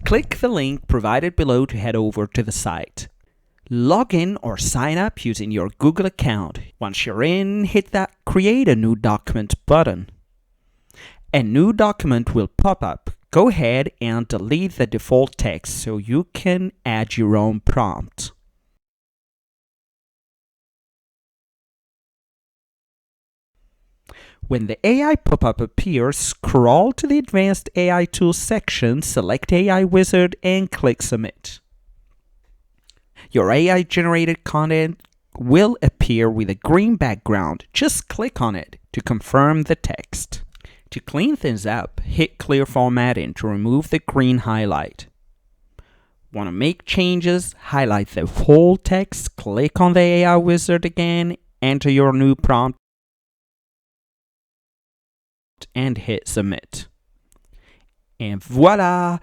Click the link provided below to head over to the site. Log in or sign up using your Google account. Once you're in, hit that Create a New Document button. A new document will pop up. Go ahead and delete the default text so you can add your own prompt. When the AI pop-up appears, scroll to the Advanced AI Tools section, select AI Wizard, and click Submit. Your AI-generated content will appear with a green background. Just click on it to confirm the text. To clean things up, hit Clear Formatting to remove the green highlight. Want to make changes? Highlight the whole text, click on the AI Wizard again, enter your new prompt, and hit Submit. And voila!